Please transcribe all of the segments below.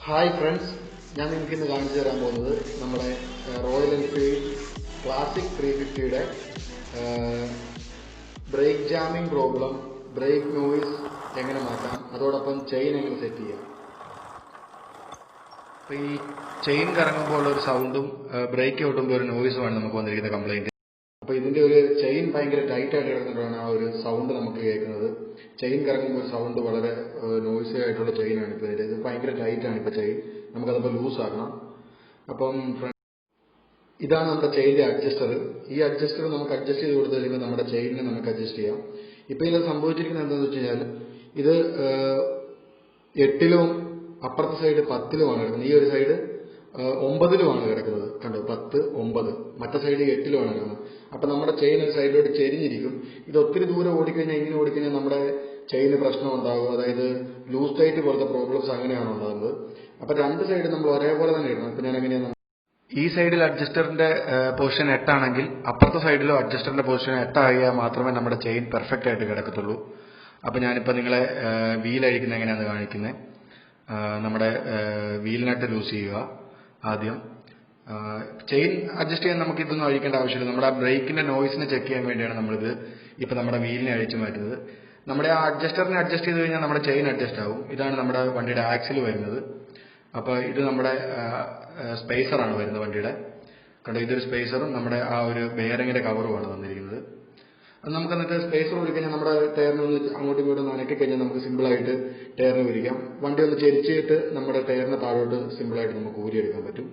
Hi friends, ഞാൻ നിങ്ങൾക്ക് ഇന്ന് കാണിച്ചു തരാൻ പോകുന്നത് നമ്മുടെ റോയൽ എൻഫീൽഡ് ക്ലാസിക് 350യുടെ brake jamming problem, brake noise എങ്ങനെ മാറ്റാം, അതോടൊപ്പം ചെയിൻ എങ്ങനെ സെറ്റ് ചെയ്യാം. അപ്പോൾ ഈ ചെയിൻ കറങ്ങുമ്പോൾ ഉള്ള ഒരു സൗണ്ടും ബ്രേക്ക് ഔട്ടുമ്പോൾ ഒരു നോയിസുമാണ് നമുക്ക് വന്നിരിക്കുന്ന കംപ്ലൈൻറ്റ്. അപ്പോൾ ഇതിൻ്റെ ഒരു ചെയിൻ ഭയങ്കര ടൈറ്റായിട്ട് കിടന്നിട്ടാണ് ആ ഒരു സൗണ്ട് നമുക്ക് കേൾക്കുന്നത്. ചെയിൻ കറങ്ങുമ്പോൾ സൗണ്ട് വളരെ നോയ്സി ആയിട്ടുള്ള ചെയിനാണ് ഇപ്പോൾ ഇത് ഭയങ്കര ടൈറ്റാണ് ഇപ്പോൾ ചെയിൻ. നമുക്കതപ്പോൾ ലൂസ് ആക്കണം. അപ്പം ഇതാണ് നമ്മുടെ ചെയിൻ്റെ അഡ്ജസ്റ്റർ. ഈ അഡ്ജസ്റ്റർ നമുക്ക് അഡ്ജസ്റ്റ് ചെയ്ത് കൊടുത്തു കഴിയുമ്പോൾ നമ്മുടെ ചെയിനിനെ നമുക്ക് അഡ്ജസ്റ്റ് ചെയ്യാം. ഇപ്പോൾ ഇത് സംഭവിച്ചിരിക്കുന്നത് എന്താണെന്ന് വെച്ച് കഴിഞ്ഞാൽ ഇത് 8-ലും അപ്പുറത്തെ സൈഡ് 10-ലുമാണ് കിടക്കുന്നത്. ഈ ഒരു സൈഡ് 9-ലുമാണ് കിടക്കുന്നത്. കണ്ടോ, 10, 9. മറ്റേ സൈഡ് 8-ലുമാണ് കിടക്കുന്നത്. അപ്പം നമ്മുടെ ചെയിൻ ഒരു സൈഡിലോട്ട് ചെരിഞ്ഞിരിക്കും. ഇത് ഒത്തിരി ദൂരം ഓടിക്കഴിഞ്ഞാൽ ഇങ്ങനെ ഓടിക്കഴിഞ്ഞാൽ നമ്മുടെ ചെയിന് പ്രശ്നം ഉണ്ടാകും. അതായത് ലൂസ് ടൈറ്റ് പോലത്തെ പ്രോബ്ലംസ് അങ്ങനെയാണ് ഉണ്ടാകുന്നത്. അപ്പം രണ്ട് സൈഡ് നമ്മൾ ഒരേപോലെ തന്നെ ഇടണം. ഇപ്പം ഞാൻ എങ്ങനെയാണ്, ഈ സൈഡിൽ അഡ്ജസ്റ്ററിന്റെ പൊസിഷൻ 8 ആണെങ്കിൽ അപ്പുറത്തെ സൈഡിലോ അഡ്ജസ്റ്ററിന്റെ പൊസിഷൻ 8 ആയാൽ മാത്രമേ നമ്മുടെ ചെയിൻ പെർഫെക്റ്റ് ആയിട്ട് കിടക്കത്തുള്ളൂ. അപ്പം ഞാനിപ്പോൾ നിങ്ങളെ വീൽ അഴിക്കുന്നത് എങ്ങനെയാണെന്ന് കാണിക്കുന്നത്. നമ്മുടെ വീൽ നട്ട് ലൂസ് ചെയ്യുക. ആദ്യം ചെയിൻ അഡ്ജസ്റ്റ് ചെയ്യാൻ നമുക്ക് ഇതൊന്നും അഴിക്കേണ്ട ആവശ്യമില്ല. നമ്മുടെ ആ ബ്രേക്കിന്റെ നോയ്സിനെ ചെക്ക് ചെയ്യാൻ വേണ്ടിയാണ് നമ്മളിത് ഇപ്പം നമ്മുടെ വീലിനെ അഴിച്ചു മാറ്റുന്നത്. നമ്മുടെ ആ അഡ്ജസ്റ്ററിനെ അഡ്ജസ്റ്റ് ചെയ്ത് കഴിഞ്ഞാൽ നമ്മുടെ ചെയിൻ അഡ്ജസ്റ്റ് ആവും. ഇതാണ് നമ്മുടെ വണ്ടിയുടെ ആക്സിൽ വരുന്നത്. അപ്പോൾ ഇത് നമ്മുടെ സ്പേസറാണ് വരുന്നത് വണ്ടിയുടെ. കണ്ടോ, ഇതൊരു സ്പേസറും നമ്മുടെ ആ ഒരു ബെയറിങ്ങിന്റെ കവറുമാണ് വന്നിരിക്കുന്നത്. അത് നമുക്ക് എന്നിട്ട് സ്പേസർ ഒഴിക്കഴിഞ്ഞാൽ നമ്മുടെ ടയറിന് ഒന്ന് അങ്ങോട്ടും ഇങ്ങോട്ടും നനക്കി കഴിഞ്ഞാൽ നമുക്ക് സിമ്പിളായിട്ട് ടയറിന് വിരിക്കാം. വണ്ടി ഒന്ന് ചെരിച്ചിട്ട് നമ്മുടെ ടയറിന് താഴോട്ട് സിമ്പിളായിട്ട് നമുക്ക് ഊരിയെടുക്കാൻ പറ്റും.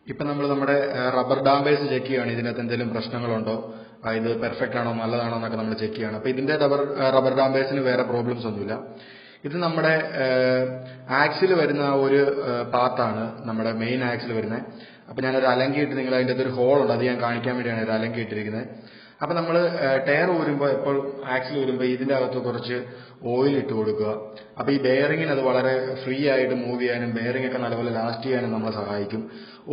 ഇപ്പം നമ്മൾ നമ്മുടെ റബ്ബർ ഡാമ്പേഴ്സ് ചെക്ക് ചെയ്യുകയാണ്. ഇതിനകത്ത് എന്തെങ്കിലും പ്രശ്നങ്ങളുണ്ടോ, ഇത് പെർഫെക്റ്റ് ആണോ നല്ലതാണോ എന്നൊക്കെ നമ്മൾ ചെക്ക് ചെയ്യണം. അപ്പോൾ ഇതിന്റെ റബ്ബർ ഡാമ്പേഴ്സിന് വേറെ പ്രോബ്ലംസ് ഒന്നുമില്ല. ഇത് നമ്മുടെ ആക്സിൽ വരുന്ന ഒരു പാത്താണ്, നമ്മുടെ മെയിൻ ആക്സിൽ വരുന്നത്. അപ്പം ഞാനൊരു അലങ്കിയിട്ട് നിങ്ങൾ അതിൻ്റെ ഒരു ഹോളുണ്ട്, അത് ഞാൻ കാണിക്കാൻ വേണ്ടിയാണ് ഒരു അലങ്കി ഇട്ടിരിക്കുന്നത്. അപ്പം നമ്മൾ ടയർ ഊരുമ്പോൾ എപ്പോഴും ആക്സിൽ ഊരുമ്പോൾ ഇതിൻ്റെ അകത്ത് കുറച്ച് ഓയിൽ ഇട്ട് കൊടുക്കുക. അപ്പോൾ ഈ ബെയറിങ്ങിന് അത് വളരെ ഫ്രീ ആയിട്ട് മൂവ് ചെയ്യാനും ബെയറിംഗ് ഒക്കെ നല്ലപോലെ ലാസ്റ്റ് ചെയ്യാനും നമ്മളെ സഹായിക്കും.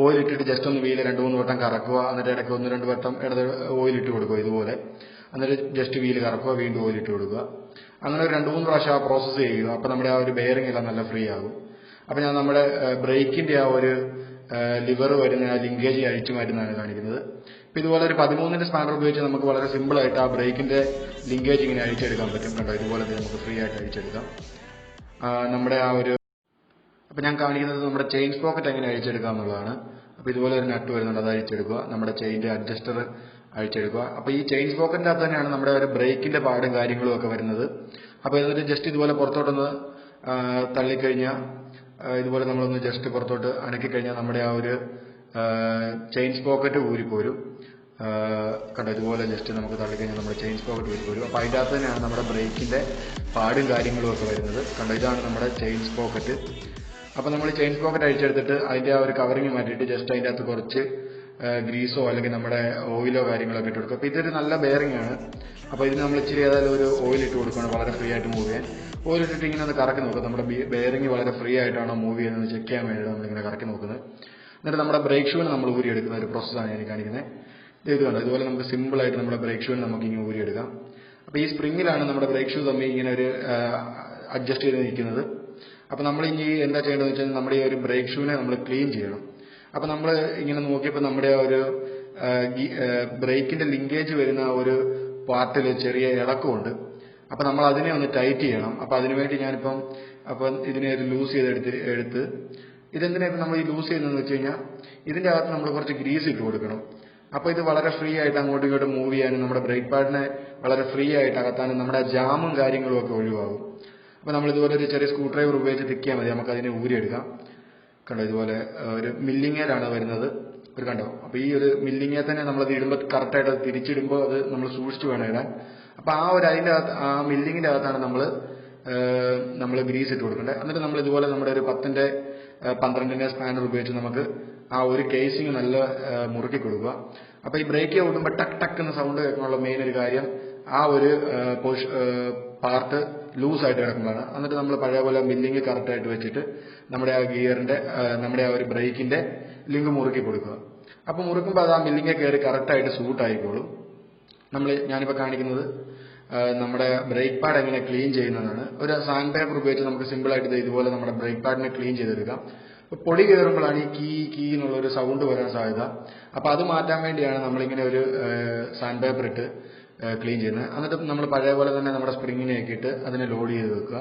ഓയിൽ ഇട്ടിട്ട് ജസ്റ്റ് ഒന്ന് വീല് 2-3 വട്ടം കറക്കുക. എന്നിട്ട് ഇടയ്ക്ക് 1-2 വട്ടം ഇടത് ഓയിൽ ഇട്ട് കൊടുക്കുക ഇതുപോലെ. എന്നിട്ട് ജസ്റ്റ് വീല് കറക്കുക, വീണ്ടും ഓയിൽ ഇട്ട് കൊടുക്കുക. അങ്ങനെ ഒരു 2-3 പ്രാവശ്യം ആ പ്രോസസ്സ് ചെയ്യുക. അപ്പോൾ നമ്മുടെ ആ ഒരു ബെയറിംഗ് എല്ലാം നല്ല ഫ്രീ ആകും. അപ്പോൾ ഞാൻ നമ്മുടെ ബ്രേക്കിന്റെ ആ ഒരു ലിവർ വരുന്ന ആ ലിങ്കേജ് അഴിച്ചു മാറ്റുന്നതാണ് കാണിക്കുന്നത്. അപ്പോൾ ഇതുപോലെ ഒരു 13-ന്റെ സ്പാനർ ഉപയോഗിച്ച് നമുക്ക് വളരെ സിമ്പിളായിട്ട് ആ ബ്രേക്കിന്റെ ലിങ്കേജ് ഇങ്ങനെ അഴിച്ചെടുക്കാൻ പറ്റും. കണ്ടോ, ഇതുപോലെ നമുക്ക് ഫ്രീ ആയിട്ട് അഴിച്ചെടുക്കാം. നമ്മുടെ ആ ഒരു അപ്പോൾ ഞാൻ കാണിക്കുന്നത് നമ്മുടെ ചെയിൻ സ്പോക്കറ്റ് എങ്ങനെ അഴിച്ചെടുക്കുക എന്നുള്ളതാണ്. അപ്പോൾ ഇതുപോലെ ഒരു നട്ട് വരുന്നുണ്ട്, അത് അഴിച്ചെടുക്കുക. നമ്മുടെ ചെയിൻ്റെ അഡ്ജസ്റ്റർ അഴിച്ചെടുക്കുക. അപ്പോൾ ഈ ചെയിൻ സ്പോക്കറ്റിൻ്റെ അകത്ത് തന്നെയാണ് നമ്മുടെ ഒരു ബ്രേക്കിന്റെ പാടും കാര്യങ്ങളും ഒക്കെ വരുന്നത്. അപ്പോൾ എന്നിട്ട് ജസ്റ്റ് ഇതുപോലെ പുറത്തോട്ടൊന്ന് തള്ളിക്കഴിഞ്ഞാൽ, ഇതുപോലെ നമ്മളൊന്ന് ജസ്റ്റ് പുറത്തോട്ട് അനക്കിക്കഴിഞ്ഞാൽ നമ്മുടെ ആ ഒരു ചെയിൻ സ്പോക്കറ്റ് ഊരിപ്പോരും. കണ്ടോ, ഇതുപോലെ ജസ്റ്റ് നമുക്ക് തള്ളിക്കഴിഞ്ഞാൽ നമ്മുടെ ചെയിൻ സ്പോക്കറ്റ് ഊരിപ്പോരും. അപ്പോൾ അതിൻ്റെ അകത്ത് തന്നെയാണ് നമ്മുടെ ബ്രേക്കിന്റെ പാടും കാര്യങ്ങളും ഒക്കെ വരുന്നത്. കണ്ടോ, ഇതാണ് നമ്മുടെ ചെയിൻ സ്പോക്കറ്റ്. അപ്പോൾ നമ്മൾ ചെയിൻ സ്പോക്കറ്റ് അഴിച്ചെടുത്തിട്ട് അതിൻ്റെ ആ ഒരു കവറിങ് മാറ്റിയിട്ട് ജസ്റ്റ് അതിൻ്റെ അകത്ത് കുറച്ച് ഗ്രീസോ അല്ലെങ്കിൽ നമ്മുടെ ഓയിലോ കാര്യങ്ങളൊക്കെ ഇട്ട് കൊടുക്കുക. അപ്പോൾ ഇതൊരു നല്ല ബെയറിംഗ് ആണ്. അപ്പോൾ ഇതിന് നമ്മൾ ഇച്ചിരി ഏതായാലും ഒരു ഓയിൽ ഇട്ട് കൊടുക്കുകയാണ് വളരെ ഫ്രീ ആയിട്ട് മൂവ് ചെയ്യാൻ. ഓയിൽ ഇട്ടിട്ട് ഇങ്ങനെ ഒന്ന് കറക്കി നോക്കുക. നമ്മുടെ ബെയറിംഗ് വളരെ ഫ്രീ ആയിട്ടാണോ മൂവ് ചെയ്യുന്നത് ചെക്ക് ചെയ്യാൻ വേണ്ടിയിട്ട് നമ്മളിങ്ങനെ കറക്കി നോക്കുന്നത്. എന്നിട്ട് നമ്മുടെ ബ്രേക്ക് ഷൂവിന് നമ്മൾ ഊരിയെടുക്കുന്ന ഒരു പ്രോസസ്സാണ് ഞാൻ കാണിക്കുന്നത്. ഇത് കണ്ടോ, ഇതുപോലെ നമുക്ക് സിമ്പിളായിട്ട് നമ്മുടെ ബ്രേക്ക് ഷൂവിന് നമുക്ക് ഇങ്ങനെ ഊരിയെടുക്കാം. അപ്പോൾ ഈ സ്പ്രിങ്ങിലാണ് നമ്മുടെ ബ്രേക്ക് ഷൂ തമ്മിൽ ഇങ്ങനെ ഒരു അഡ്ജസ്റ്റ് ചെയ്ത് നിൽക്കുന്നത്. അപ്പോൾ നമ്മൾ ഇനി എന്താ ചെയ്യേണ്ടതെന്ന് വെച്ചാൽ നമ്മുടെ ഈ ഒരു ബ്രേക്ക് ഷൂവിനെ നമ്മൾ ക്ലീൻ ചെയ്യണം. അപ്പോൾ നമ്മൾ ഇങ്ങനെ നോക്കിയപ്പോൾ നമ്മുടെ ആ ഒരു ബ്രേക്കിന്റെ ലിങ്കേജ് വരുന്ന ഒരു പാർട്ടിൽ ചെറിയ ഇളക്കമുണ്ട്. അപ്പോൾ നമ്മൾ അതിനെ ഒന്ന് ടൈറ്റ് ചെയ്യണം. അപ്പോൾ അതിനുവേണ്ടി അപ്പം ഇതിനെ ഒരു ലൂസ് എടുത്ത് ഇതെന്തിനാ ഇപ്പം നമ്മൾ ഈ ലൂസ് ചെയ്യുന്നതെന്ന് വെച്ച് കഴിഞ്ഞാൽ ഇതിൻ്റെ അകത്ത് നമ്മൾ കുറച്ച് ഗ്രീസ് ഇട്ട് കൊടുക്കണം. അപ്പോൾ ഇത് വളരെ ഫ്രീ ആയിട്ട് അങ്ങോട്ടും ഇങ്ങോട്ടും മൂവ് ചെയ്യാനും നമ്മുടെ ബ്രേക്ക് പാഡിനെ വളരെ ഫ്രീ ആയിട്ട് അകത്താനും നമ്മുടെ ജാമും കാര്യങ്ങളും ഒക്കെ ഒഴിവാകും. അപ്പോൾ നമ്മൾ ഇതുപോലെ ഒരു ചെറിയ സ്ക്രൂ ഡ്രൈവർ ഉപയോഗിച്ച് തിക്കിയാൽ മതി, നമുക്ക് അതിനെ ഊരിയെടുക്കാം. കണ്ടോ, ഇതുപോലെ ഒരു മില്ലിങ്ങേലാണ് വരുന്നത്. ഒരു കണ്ടോ, അപ്പോൾ ഈ ഒരു മില്ലിങ്ങേ തന്നെ നമ്മളത് ഇടുമ്പോൾ കറക്റ്റായിട്ട് അത് തിരിച്ചിടുമ്പോൾ അത് നമ്മൾ സൂക്ഷിച്ച് വേണം ഇടാൻ. അപ്പോൾ ആ ഒരു അതിൻ്റെ അകത്ത് ആ മില്ലിങ്ങിൻ്റെ അകത്താണ് നമ്മൾ ഗ്രീസ് ഇട്ട് കൊടുക്കേണ്ടത്. എന്നിട്ട് നമ്മൾ ഇതുപോലെ നമ്മുടെ ഒരു 10-ന്റെ 12-ന്റെ സ്പാനർ ഉപയോഗിച്ച് നമുക്ക് ആ ഒരു കേസിങ് നല്ല മുറുക്കി കൊടുക്കുക. അപ്പോൾ ഈ ബ്രേക്ക് ഓടുമ്പോൾ ടക്ക് ടക്ക് എന്ന സൗണ്ട് കേൾക്കാനുള്ള മെയിൻ ഒരു കാര്യം ആ ഒരു പാർട്ട് ലൂസായിട്ട് കിടക്കുമ്പോഴാണ്. എന്നിട്ട് നമ്മൾ പഴയ പോലെ മില്ലിങ് കറക്റ്റായിട്ട് വെച്ചിട്ട് നമ്മുടെ ആ ഗിയറിന്റെ നമ്മുടെ ആ ഒരു ബ്രേക്കിന്റെ ലിങ്ക് മുറുക്കി കൊടുക്കുക. അപ്പോൾ മുറുക്കുമ്പോൾ അത് ആ മില്ലിങ്ങെ കയറി കറക്റ്റായിട്ട് സൂട്ട് ആയിക്കോളും. ഞാനിപ്പോൾ കാണിക്കുന്നത് നമ്മുടെ ബ്രേക്ക് പാഡ് എങ്ങനെ ക്ലീൻ ചെയ്യുന്നതാണ്. ഒരു സാൻഡ് പേപ്പർ ഉപയോഗിച്ച് നമുക്ക് സിമ്പിളായിട്ട് ഇതുപോലെ നമ്മുടെ ബ്രേക്ക് പാഡിനെ ക്ലീൻ ചെയ്തെടുക്കാം. പൊടി കയറുമ്പോഴാണ് ഈ കീ എന്നുള്ളൊരു സൗണ്ട് വരാൻ സാധ്യത. അപ്പോൾ അത് മാറ്റാൻ വേണ്ടിയാണ് നമ്മളിങ്ങനെ ഒരു സാൻഡ് പേപ്പർ ഇട്ട് ക്ലീൻ ചെയ്യുന്നത്. എന്നിട്ട് നമ്മൾ പഴയ പോലെ തന്നെ നമ്മുടെ സ്പ്രിങ്ങിനെയൊക്കെ ഇട്ട് അതിനെ ലോഡ് ചെയ്ത് വെക്കുക.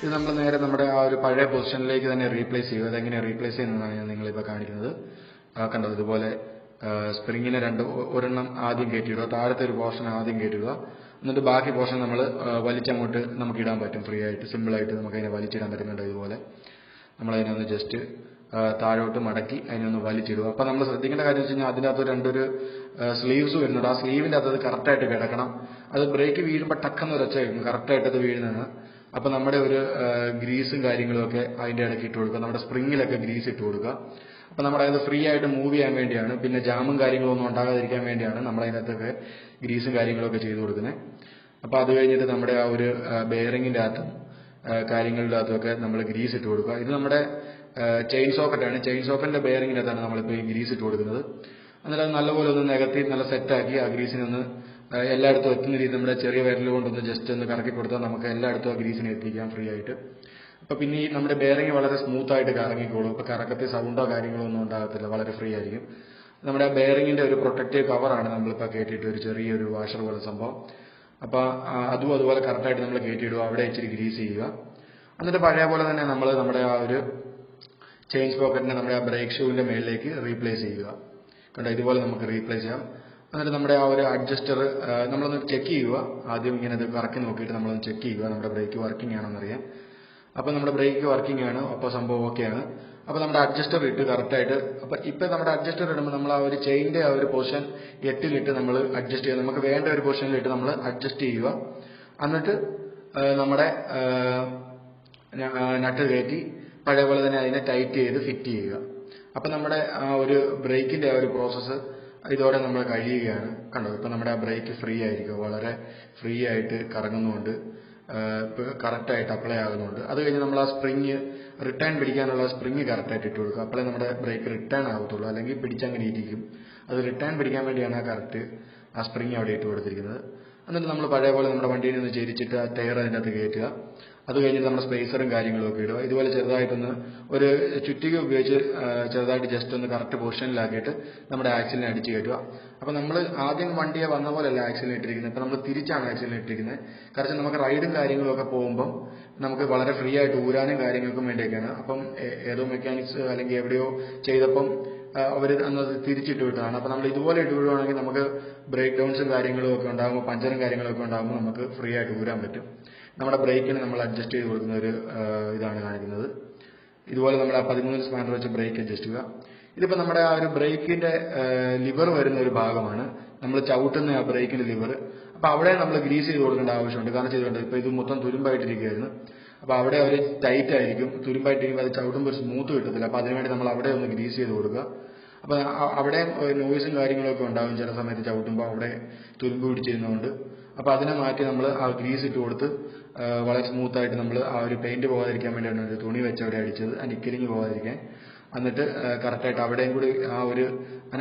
ഇത് നമ്മൾ നേരെ നമ്മുടെ ആ ഒരു പഴയ പൊസിഷനിലേക്ക് തന്നെ റീപ്ലേസ് ചെയ്യുക. അതെങ്ങനെ റീപ്ലേസ് ചെയ്യുന്നതാണ് ഞാൻ നിങ്ങളിപ്പോൾ കാണിക്കുന്നത്. കണ്ടോ, ഇതുപോലെ സ്പ്രിങ്ങിനെ ഒരെണ്ണം ആദ്യം കയറ്റിയിടുക, താഴത്തെ ഒരു പോർഷൻ ആദ്യം കയറ്റിടുക. എന്നിട്ട് ബാക്കി പോർഷൻ നമ്മൾ വലിച്ചങ്ങോട്ട് നമുക്ക് ഇടാൻ പറ്റും. ഫ്രീ ആയിട്ട് സിമ്പിളായിട്ട് നമുക്കതിനെ വലിച്ചിടാൻ പറ്റുന്നുണ്ട്. ഇതുപോലെ നമ്മളതിനൊന്ന് ജസ്റ്റ് താഴോട്ട് മടക്കി അതിനൊന്ന് വലിച്ചിടുക. അപ്പോൾ നമ്മൾ ശ്രദ്ധിക്കേണ്ട കാര്യം വെച്ച് കഴിഞ്ഞാൽ അതിൻ്റെ അകത്ത് രണ്ടൊരു സ്ലീവ്സ് വരുന്നുണ്ട്. ആ സ്ലീവിൻ്റെ അകത്ത് കറക്റ്റായിട്ട് കിടക്കണം. അത് ബ്രേക്ക് വീഴുമ്പോൾ ടക്കെന്ന് ഒരച്ചായിരിക്കും കറക്റ്റായിട്ട് അത് വീഴുന്നതാണ്. അപ്പോൾ നമ്മുടെ ഒരു ഗ്രീസും കാര്യങ്ങളും ഒക്കെ അതിൻ്റെ ഇടയ്ക്ക് ഇട്ട് കൊടുക്കുക. നമ്മുടെ സ്പ്രിങ്ങിലൊക്കെ ഗ്രീസ് ഇട്ട് കൊടുക്കുക. അപ്പോൾ നമ്മുടെ അത് ഫ്രീ ആയിട്ട് മൂവ് ചെയ്യാൻ വേണ്ടിയാണ്. പിന്നെ ജാമും കാര്യങ്ങളൊന്നും ഉണ്ടാകാതിരിക്കാൻ വേണ്ടിയാണ് നമ്മളതിനകത്തൊക്കെ ഗ്രീസും കാര്യങ്ങളൊക്കെ ചെയ്ത് കൊടുക്കുന്നത്. അപ്പോൾ അത് കഴിഞ്ഞിട്ട് നമ്മുടെ ആ ഒരു ബെയറിങ്ങിൻ്റെ അകത്തും കാര്യങ്ങളുടെ അകത്തുമൊക്കെ നമ്മൾ ഗ്രീസ് ഇട്ട് കൊടുക്കുക. ഇത് നമ്മുടെ ചെയിൻ സോക്കറ്റാണ്. ചെയിൻ സോക്കറ്റിൻ്റെ ബെയറിങ്ങിനകത്താണ് നമ്മളിപ്പോൾ ഈ ഗ്രീസ് ഇട്ട് കൊടുക്കുന്നത്. എന്നിട്ട് അത് നല്ലപോലെ ഒന്ന് നികത്തി നല്ല സെറ്റാക്കി ആ ഗ്രീസിനൊന്ന് എല്ലായിടത്തും എത്തുന്ന രീതി നമ്മുടെ ചെറിയ വിരൽ കൊണ്ടൊന്ന് ജസ്റ്റ് ഒന്ന് കറക്കി കൊടുത്താൽ നമുക്ക് എല്ലായിടത്തും ആ ഗ്രീസിനെ എത്തിക്കാം ഫ്രീ ആയിട്ട്. അപ്പോൾ പിന്നെ ഈ നമ്മുടെ ബെയറിങ് വളരെ സ്മൂത്തായിട്ട് കറങ്ങിക്കോളും. ഇപ്പോൾ കറക്കത്തിൽ സൗണ്ടോ കാര്യങ്ങളോ ഒന്നും ഉണ്ടാകത്തില്ല, വളരെ ഫ്രീ ആയിരിക്കും. നമ്മുടെ ആ ബെയറിങ്ങിൻ്റെ ഒരു പ്രൊട്ടക്റ്റീവ് കവറാണ് നമ്മളിപ്പോൾ കയറ്റിയിട്ട് ഒരു ചെറിയൊരു വാഷർ പോലെ സംഭവം. അപ്പോൾ അതും അതുപോലെ കറക്റ്റായിട്ട് നമ്മൾ കയറ്റിയിടുക. അവിടെ ഇച്ചിരി ഗ്രീസ് ചെയ്യുക. എന്നിട്ട് പഴയ പോലെ തന്നെ നമ്മൾ നമ്മുടെ ആ ഒരു ചെയിൻ പോക്കറ്റിനെ നമ്മുടെ ആ ബ്രേക്ക് ഷൂവിൻ്റെ മേളിലേക്ക് റീപ്ലേസ് ചെയ്യുക. കണ്ടോ, ഇതുപോലെ നമുക്ക് റീപ്ലേസ് ചെയ്യാം. എന്നിട്ട് നമ്മുടെ ആ ഒരു അഡ്ജസ്റ്റർ നമ്മളൊന്ന് ചെക്ക് ചെയ്യുക. ആദ്യം ഇങ്ങനെ ഇത് കറക്കി നോക്കിയിട്ട് നമ്മളൊന്ന് ചെക്ക് ചെയ്യുക നമ്മുടെ ബ്രേക്ക് വർക്കിംഗ് ആണെന്നറിയാം. അപ്പോൾ നമ്മുടെ ബ്രേക്ക് വർക്കിംഗ് ആണ്, അപ്പോൾ സംഭവം ഓക്കെയാണ്. അപ്പോൾ നമ്മുടെ അഡ്ജസ്റ്റർ ഇട്ട് കറക്റ്റായിട്ട് ഇപ്പോൾ നമ്മുടെ അഡ്ജസ്റ്റർ ഇടുമ്പോൾ നമ്മൾ ആ ഒരു ചെയിൻ്റെ ആ ഒരു പൊസിഷൻ 8-ലിട്ട് നമ്മൾ അഡ്ജസ്റ്റ് ചെയ്യുക. നമുക്ക് വേണ്ട ഒരു പൊസിഷനിലിട്ട് നമ്മൾ അഡ്ജസ്റ്റ് ചെയ്യുക. എന്നിട്ട് നമ്മുടെ നട്ട് കയറ്റി പഴയ പോലെ തന്നെ അതിനെ ടൈറ്റ് ചെയ്ത് ഫിറ്റ് ചെയ്യുക. അപ്പം നമ്മുടെ ആ ഒരു ബ്രേക്കിൻ്റെ ആ ഒരു പ്രോസസ്സ് ഇതോടെ നമ്മൾ കഴിയുകയാണ്. കണ്ടോ, ഇപ്പം നമ്മുടെ ആ ബ്രേക്ക് ഫ്രീ ആയിരിക്കും, വളരെ ഫ്രീ ആയിട്ട് കറങ്ങുന്നുണ്ട്, കറക്റ്റായിട്ട് അപ്ലൈ ആകുന്നുണ്ട്. അത് കഴിഞ്ഞ് നമ്മൾ ആ സ്പ്രിങ് റിട്ടേൺ പിടിക്കാനുള്ള സ്പ്രിങ് കറക്റ്റായിട്ട് ഇട്ട് കൊടുക്കുക. അപ്പോഴേ നമ്മുടെ ബ്രേക്ക് റിട്ടേൺ ആകത്തുള്ളൂ, അല്ലെങ്കിൽ പിടിച്ചങ്ങനെ ഇരിക്കും. അത് റിട്ടേൺ പിടിക്കാൻ വേണ്ടിയാണ് ആ സ്പ്രിങ് അവിടെ ഇട്ട് കൊടുത്തിരിക്കുന്നത്. എന്നിട്ട് നമ്മൾ പഴയ പോലെ നമ്മുടെ വണ്ടിയിൽ നിന്ന് ചെരിച്ചിട്ട് ആ ടയർ അതിൻ്റെ അകത്ത് കയറ്റുക. അത് കഴിഞ്ഞിട്ട് നമ്മുടെ സ്പേസറും കാര്യങ്ങളും ഒക്കെ ഇടുക. ഇതുപോലെ ചെറുതായിട്ടൊന്ന് ഒരു ചുറ്റിക ഉപയോഗിച്ച് ചെറുതായിട്ട് ജസ്റ്റ് ഒന്ന് കറക്റ്റ് പൊസിഷനിലാക്കിയിട്ട് നമ്മുടെ ആക്സിലിനെ അടിച്ച് കയറ്റുക. അപ്പോൾ നമ്മൾ ആദ്യം വണ്ടിയെ വന്ന പോലെയല്ല ആക്സിലിനെ ഇട്ടിരിക്കുന്നത്, ഇപ്പോൾ നമ്മൾ തിരിച്ചാണ് ആക്സിലിനെ ഇട്ടിരിക്കുന്നത്. കാരണം നമുക്ക് റൈഡും കാര്യങ്ങളും ഒക്കെ പോകുമ്പം നമുക്ക് വളരെ ഫ്രീ ആയിട്ട് ഊരാനും കാര്യങ്ങൾക്കും വേണ്ടിയൊക്കെയാണ്. അപ്പം ഏതോ മെക്കാനിക്സ് അല്ലെങ്കിൽ എവിടെയോ ചെയ്തപ്പം അവർ അന്നത് തിരിച്ചിട്ട് വിട്ടതാണ്. അപ്പോൾ നമ്മൾ ഇതുപോലെ ഇട്ട് വിടുവാണെങ്കിൽ നമുക്ക് ബ്രേക്ക് ഡൗൺസും കാര്യങ്ങളും ഒക്കെ ഉണ്ടാകുമ്പോൾ, പഞ്ചറും കാര്യങ്ങളൊക്കെ ഉണ്ടാകുമ്പോൾ നമുക്ക് ഫ്രീ ആയിട്ട് ഊരാൻ പറ്റും. നമ്മുടെ ബ്രേക്കിന് നമ്മൾ അഡ്ജസ്റ്റ് ചെയ്ത് കൊടുക്കുന്ന ഒരു ഇതാണ് കാണിക്കുന്നത്. ഇതുപോലെ നമ്മൾ ആ 13 സ്പാനർ വെച്ച് ബ്രേക്ക് അഡ്ജസ്റ്റ് ചെയ്യുക. ഇതിപ്പോൾ നമ്മുടെ ആ ഒരു ബ്രേക്കിൻ്റെ ലിവർ വരുന്ന ഒരു ഭാഗമാണ്, നമ്മൾ ചവിട്ടുന്ന ആ ബ്രേക്കിൻ്റെ ലിവർ. അപ്പോൾ അവിടെ നമ്മൾ ഗ്രീസ് ചെയ്ത് കൊടുക്കേണ്ട ആവശ്യമുണ്ട്. കാരണം ചെയ്തുകൊണ്ട് ഇപ്പോൾ ഇത് മൊത്തം തുരുമ്പായിട്ടിരിക്കുകയായിരുന്നു. അപ്പോൾ അവിടെ ഒരു ടൈറ്റ് ആയിരിക്കും, തുരുമ്പായിട്ടിരിക്കുമ്പോൾ അത് ചവിട്ടുമ്പോൾ ഒരു സ്മൂത്ത് കിട്ടത്തില്ല. അപ്പോൾ അതിനുവേണ്ടി നമ്മൾ അവിടെ ഒന്ന് ഗ്രീസ് ചെയ്ത് കൊടുക്കുക. അപ്പോൾ അവിടെ നോയ്സും കാര്യങ്ങളൊക്കെ ഉണ്ടാകും ചില സമയത്ത് ചവിട്ടുമ്പോൾ, അവിടെ തുരുമ്പ് പിടിച്ചിരുന്നതുകൊണ്ട്. അപ്പോൾ അതിനെ മാറ്റി നമ്മൾ ആ ഗ്രീസ് ഇട്ട് കൊടുത്ത് വളരെ സ്മൂത്തായിട്ട് നമ്മൾ ആ ഒരു പെയിൻറ്റ് പോകാതിരിക്കാൻ വേണ്ടിയാണ് ഒരു തുണി വെച്ച് അവിടെ അടിച്ചത്, ആ നിക്കലിങ് പോകാതിരിക്കാൻ. എന്നിട്ട് കറക്റ്റായിട്ട് അവിടെയും കൂടി ആ ഒരു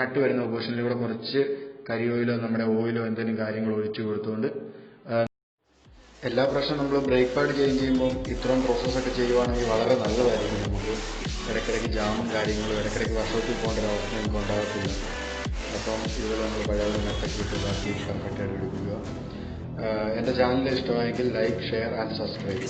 നട്ട് വരുന്ന പൊസിഷനിലൂടെ കുറച്ച് കരി ഓയിലോ നമ്മുടെ ഓയിലോ എന്തെങ്കിലും കാര്യങ്ങൾ ഒഴിച്ചു കൊടുത്തുകൊണ്ട് എല്ലാ പ്രാവശ്യം നമ്മൾ ബ്രേക്ക് പാഡ് ചേഞ്ച് ചെയ്യുമ്പോൾ ഇത്രയും പ്രോസസ്സൊക്കെ ചെയ്യുവാണെങ്കിൽ വളരെ നല്ലതായിരിക്കും. നമുക്ക് ഇടയ്ക്കിടയ്ക്ക് ജാമും കാര്യങ്ങളും ഇടയ്ക്കിടയ്ക്ക് വർഷോപ്പിൽ പോകേണ്ട ഒരു അവസ്ഥ നമുക്ക് ഉണ്ടാകത്തില്ല. അപ്പം ഇതുപോലെ നമ്മൾ പഴയ നെട്ടൊക്കെ ഇട്ട് ഇതാക്കി കറക്റ്റായിട്ട് എടുക്കുക. എൻ്റെ ചാനൽ ഇഷ്ടമായെങ്കിൽ ലൈക്ക്, ഷെയർ ആൻഡ് സബ്സ്ക്രൈബ്.